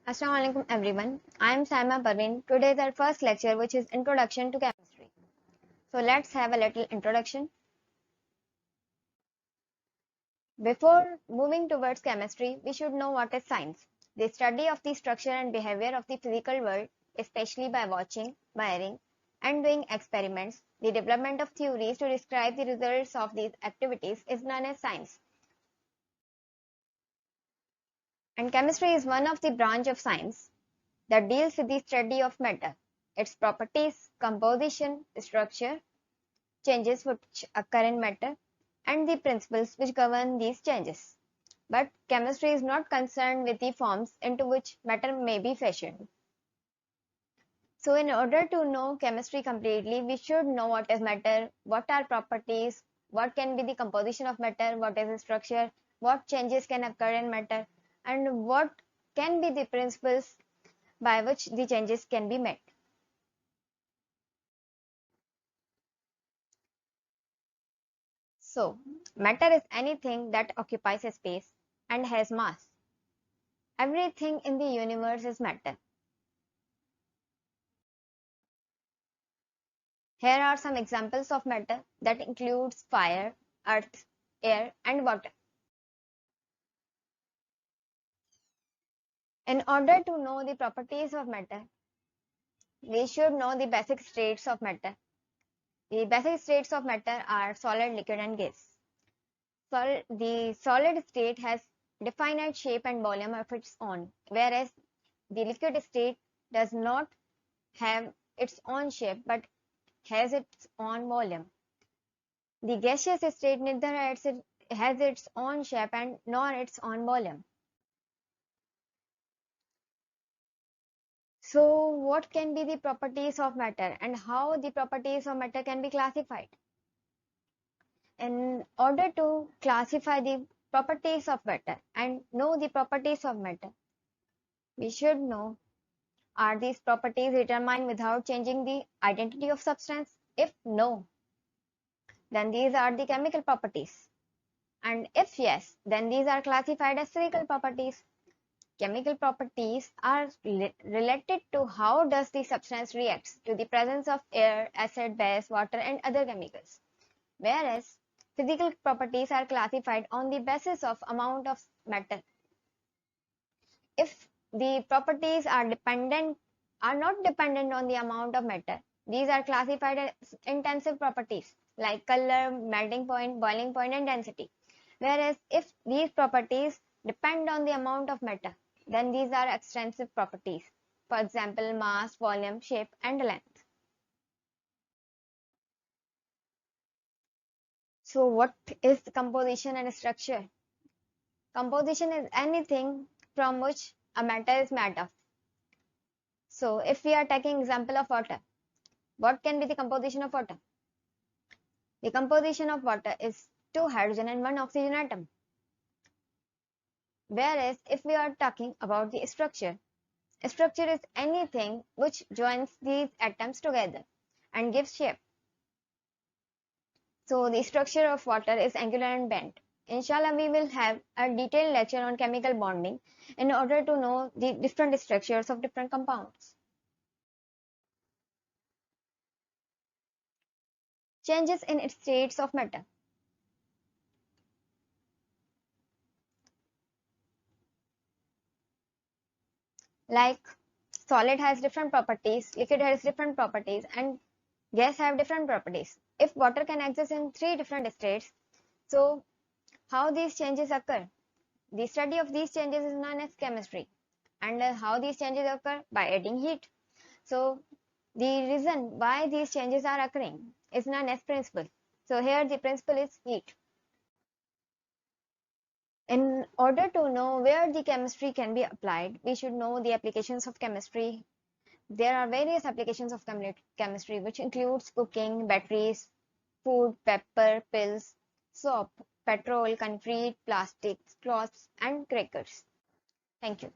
Assalamu alaikum everyone. I am Saima Parveen. Today is our first lecture which is Introduction to Chemistry. So let's have a little introduction. Before moving towards chemistry, we should know what is science. The study of the structure and behavior of the physical world, especially by watching, measuring, and doing experiments. The development of theories to describe the results of these activities is known as science. And chemistry is one of the branch of science that deals with the study of matter, its properties, composition, structure, changes which occur in matter, and the principles which govern these changes. But chemistry is not concerned with the forms into which matter may be fashioned. So in order to know chemistry completely, we should know what is matter, what are properties, what can be the composition of matter, what is the structure, what changes can occur in matter, and what can be the principles by which the changes can be made. So, matter is anything that occupies a space and has mass. Everything in the universe is matter. Here are some examples of matter that includes fire, earth, air, and water. In order to know the properties of matter, we should know the basic states of matter. The basic states of matter are solid, liquid, and gas. The solid state has definite shape and volume of its own, whereas the liquid state does not have its own shape but has its own volume. The gaseous state neither has its own shape and nor its own volume. So what can be the properties of matter and how the properties of matter can be classified? In order to classify the properties of matter and know the properties of matter, we should know, are these properties determined without changing the identity of substance? If no, then these are the chemical properties. And if yes, then these are classified as physical properties. Chemical properties are related to how does the substance reacts to the presence of air, acid, base, water, and other chemicals. Whereas physical properties are classified on the basis of amount of matter. If the properties are not dependent on the amount of matter, these are classified as intensive properties like color, melting point, boiling point, and density. Whereas if these properties depend on the amount of matter, then these are extensive properties. For example, mass, volume, shape, and length. So what is composition and structure? Composition is anything from which a matter is made of. So if we are taking example of water, what can be the composition of water? The composition of water is 2 hydrogen and 1 oxygen atom. Whereas if we are talking about the structure is anything which joins these atoms together and gives shape. So the structure of water is angular and bent. Inshallah, we will have a detailed lecture on chemical bonding in order to know the different structures of different compounds. Changes in its states of matter. Like solid has different properties, liquid has different properties, and gas have different properties. If water can exist in 3 different states, so how these changes occur? The study of these changes is known as chemistry. And how these changes occur? By adding heat. So the reason why these changes are occurring is known as principle. So here the principle is heat. In order to know where the chemistry can be applied, we should know the applications of chemistry. There are various applications of chemistry, which includes cooking, batteries, food, pepper, pills, soap, petrol, concrete, plastics, cloths, and crackers. Thank you.